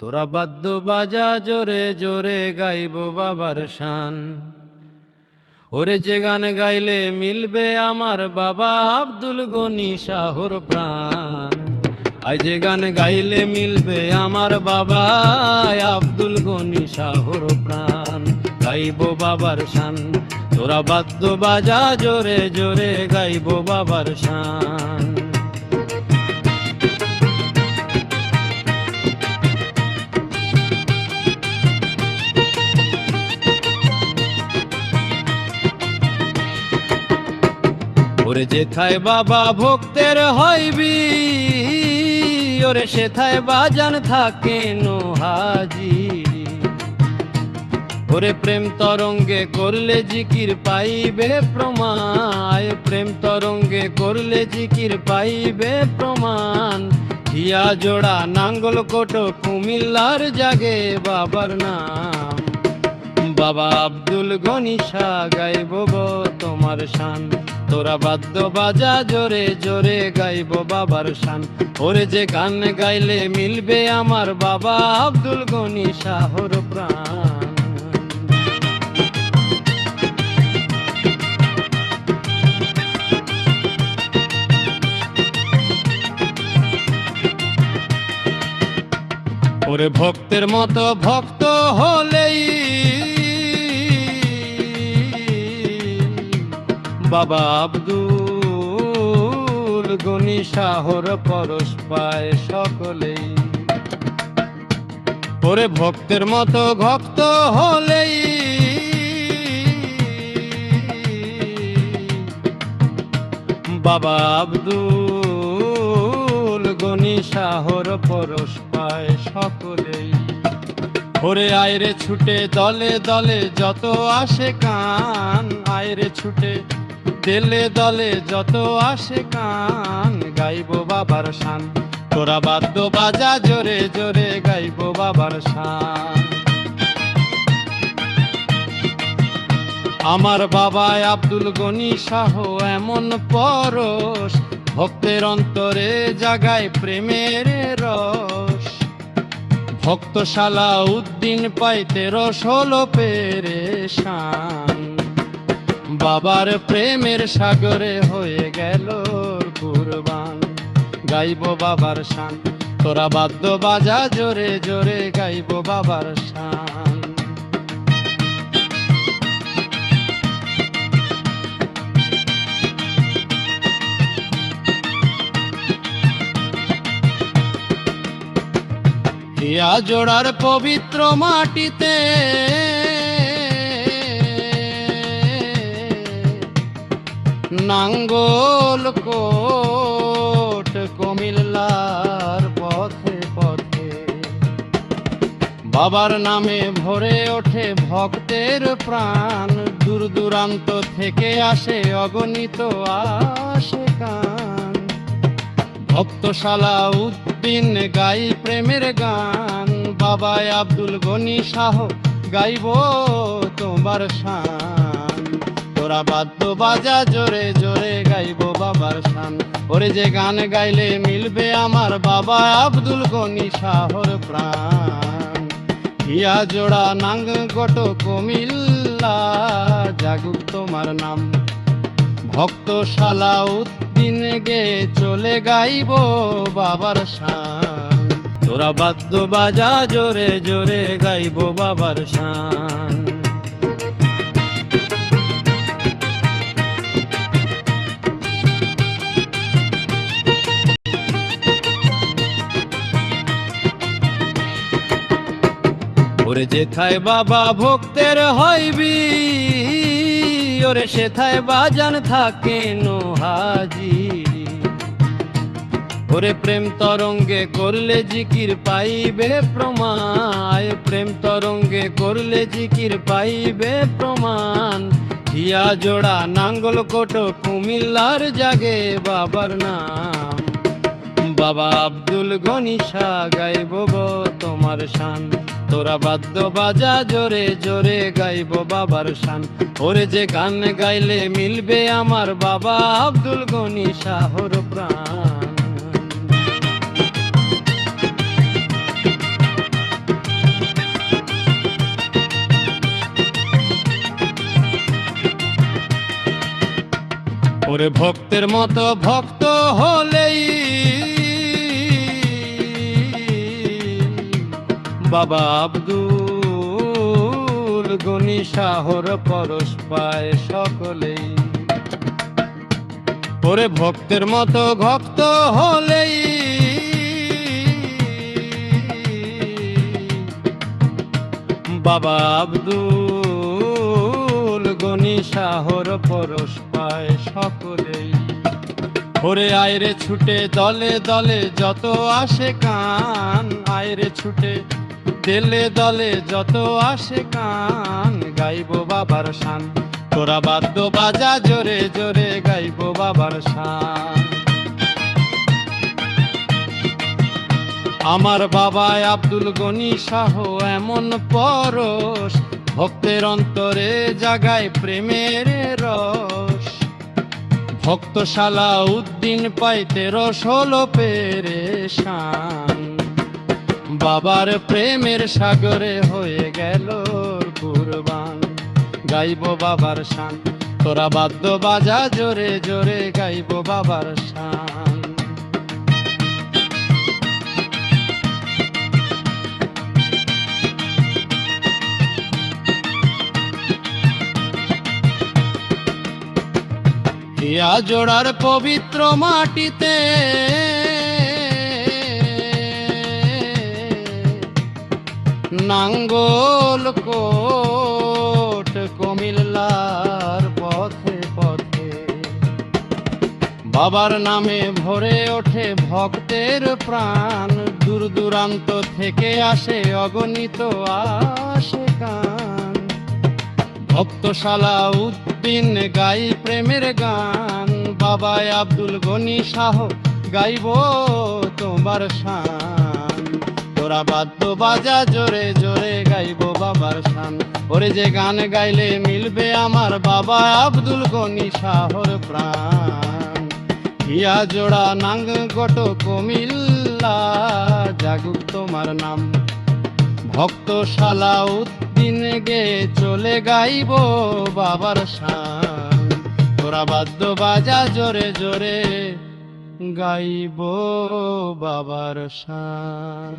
তোরা বাদ্য বাজা জোরে জোরে গাইব বাবার শান। ওরে যে গান গাইলে মিলবে আমার বাবা আব্দুল গনি শাহর প্রাণ। আই যে গান গাইলে মিলবে আমার বাবা আব্দুল গনি শাহর প্রাণ। গাইব বাবার শান, তোরা বাদ্য বাজা জোরে জোরে গাইব বাবার শান। ওরে যেথায় বাবা ভক্তের হইবি, ওরে সেথায় বাজান থাকে নো হাজিরি। ওরে প্রেম তরঙ্গে করলে জিকির পাইবে প্রমাণ, প্রেম তরঙ্গে করলে জিকির পাইবে প্রমাণ। হিয়া জোড়া নাঙ্গল কোটো কুমিল্লার জাগে বাবার নাম। বাবা আব্দুল গনি শাহ গাইব তোমার শান। তোরা বাদ্য বাজা জোরে জোরে গাইব বাবার শান। ওরে যে গান গাইলে মিলবে আমার বাবা আব্দুল গনি শাহর প্রাণ। ওরে ভক্তের মতো ভক্ত হলেই বাবা আব্দুল গনি শাহর পরশ পায় সকলেই। ওরে ভক্তের মতো ভক্ত হলেই বাবা আব্দুল গনি শাহর পরশ পায় সকলেই। ওরে আয়রে ছুটে দলে দলে যত আসে কান, আয়রে ছুটে দেলে দলে যত আসে কান। গাইব বাবার শান, তোরা বাদ্য বাজা জোরে জোরে গাইব বাবার শান। আমার বাবা আব্দুল গনি শাহ এমন পরশ, ভক্তের অন্তরে জাগায় প্রেমের রস। ভক্ত সালাউদ্দিন পাইতে রস হলো পেরেশান। বাবার প্রেমের সাগরে হয়ে গেল কুরবান। গাইব বাবার শান, তোরা বাদ্য বাজা জোরে জোরে গাইব বাবার শান। হিয়া জোড়ার পবিত্র মাটিতে নাঙ্গল কোট কুমিল্লার পথে পথে। বাবার নামে ভরে ওঠে ভক্তের প্রাণ। দূর দূরান্ত থেকে আসে অগণিত আশেকান। ভক্ত সালাউদ্দিন গাই প্রেমের গান। বাবা আব্দুল গনি শাহ গাইব তোমার শান। তোরা বাদ্য বাজা জোরে জোরে গাইব বাবার শান। ওরে যে গান গাইলে মিলবে আমার বাবা আব্দুল গনি শাহর প্রাণ। হিয়া জোড়া নাঙ্গ গট কুমিল্লা জাগুক তোমার নাম। ভক্ত সালাউদ্দিন গে চলে গাইব বাবার শান। তোরা বাদ্য বাজা জোরে জোরে গাইব বাবার শান। ওরে যেথায় বাবা ভক্তের হইবি, ওরে সেথায় বাজান থাকে নো হাজিরি। ওরে প্রেম তরঙ্গে করলে জিকির পাইবে প্রমাণ, প্রেম তরঙ্গে করলে জিকির পাইবে প্রমাণ। হিয়া জোড়া নাঙ্গল কোটো কুমিল্লার জাগে বাবার নাম। বাবা আব্দুল গনি শাহ গাইব তোমার শান। তোরা বাদ্য বাজা জোরে জোরে গাইব বাবার শান। ওরে যে গান গাইলে মিলবে আমার বাবা আব্দুল গনি শাহর প্রাণ। ওরে ভক্তের মতো ভক্ত হলেই বাবা আব্দুল গনি শাহর পরশ পায় সকলেই। ওরে ভক্তের মতো ভক্ত হলেই বাবা আব্দুল গনি শাহর পরশ পায় সকলেই। ওরে আয়রে ছুটে দলে দলে যত আসে কান, আয়রে ছুটে দেলে দলে যত আসে কান, গাইবো বাবার শান। তোরা বাদ্য বাজা জোরে জোরে গাইবো বাবার শান। আমার বাবা আব্দুল গনি শাহ এমন পরশ, ভক্তের অন্তরে জাগায় প্রেমের রস। ভক্ত সালাউদ্দিন পাই 1316 পেরেশান, বাবার প্রেমের সাগরে হয়ে গেল কুরবান। গাইবো বাবার শান, তোরা বাদ্য বাজা জোরে জোরে গাইবো বাবার শান। হিয়া জোড়ার পবিত্র মাটিতে নাঙ্গল কোট কুমিল্লার পথে পথে, বাবার নামে ভরে ওঠে ভক্তের প্রাণ। দূর দূরান্ত থেকে আসে অগণিত আশিকান, ভক্ত সালাউদ্দিন গাই প্রেমের গান। বাবা আব্দুল গনি শাহ গাইবো তোমার শান, তোরা বাদ্য বাজা জোরে জোরে গাইবো বাবার শান। ওরে যে গান গাইলে মিলবে আমার বাবা আব্দুল গনি শাহর প্রাণ। হিয়া জোড়া নাঙ্গ গট কুমিল্লা জাগুক তোমার নাম, ভক্ত সালাউদ্দিন গে চলে গাইবো বাবার শান। তোরা বাদ্য বাজা জোরে জোরে গাইবো বাবার শান।